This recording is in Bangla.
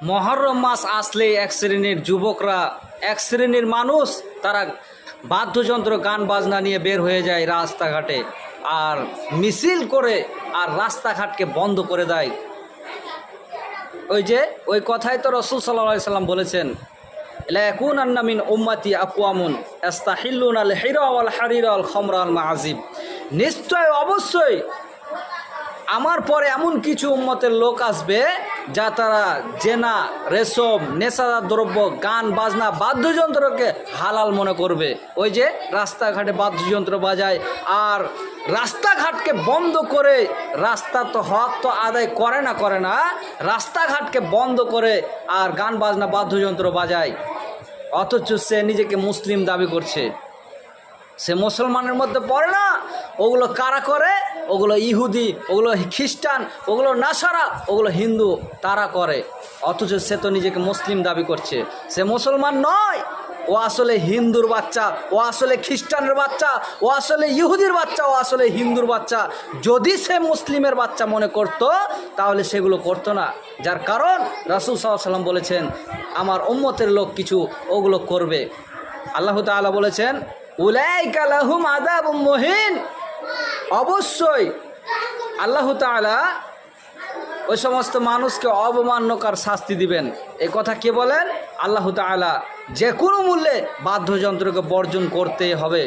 মহরম মাস আসলে এক শ্রেণীর যুবকরা, এক শ্রেণীর মানুষ, তারা বাদ্যযন্ত্র গান বাজনা নিয়ে বের হয়ে যায় রাস্তাঘাটে, আর মিছিল করে আর রাস্তাঘাটকে বন্ধ করে দেয়। ওই কথাই তো রাসূল সাল্লাল্লাহু আলাইহি সাল্লাম বলেছেন, লা ইয়াকুনান্না মিন উম্মতি আকওয়ামুন ইস্তাহিল্লুনা আল হিরা ওয়াল হারিরা ওয়াল খামরা ওয়াল মাআজিব। নিশ্চয় অবশ্যই আমার পরে এমন কিছু উম্মতের লোক আসবে যা তারা জেনা, রেশম, নেশাদার দ্রব্য, গান বাজনা, বাদ্যযন্ত্রকে হালাল মনে করবে। ওই যে রাস্তাঘাটে বাদ্যযন্ত্র বাজায় আর রাস্তাঘাটকে বন্ধ করে, রাস্তা তো হক তো আদায় করে না, রাস্তাঘাটকে বন্ধ করে আর গান বাজনা বাদ্যযন্ত্র বাজায়, অথচ সে নিজেকে মুসলিম দাবি করছে। সে মুসলমানের মধ্যে পড়ে না। ওগুলো কারা করে? ওগুলো ইহুদি, ওগুলো খ্রিস্টান, ওগুলো নাসারা, ওগুলো হিন্দু, তারা করে। অথচ সে তো নিজেকে মুসলিম দাবি করছে। সে মুসলমান নয়, ও আসলে হিন্দুর বাচ্চা, ও আসলে খ্রিস্টানের বাচ্চা, ও আসলে ইহুদির বাচ্চা, ও আসলে হিন্দুর বাচ্চা। যদি সে মুসলিমের বাচ্চা মনে করত তাহলে সেগুলো করতো না। যার কারণ রাসূল সাল্লাল্লাহু আলাইহি সাল্লাম বলেছেন, আমার উম্মতের লোক কিছু ওগুলো করবে। আল্লাহ তাআলা বলেছেন, উলাইকা লাহুম আযাবুম মুহিন। অবশ্যই আল্লাহ তাআলা ওই সমস্ত মানুষকে অবমাননাকর শাস্তি দিবেন। এই কথা কে বলেন? আল্লাহ তাআলা। যে কোনো মূল্যে বাদ্যযন্ত্রকে বর্জন করতে হবে।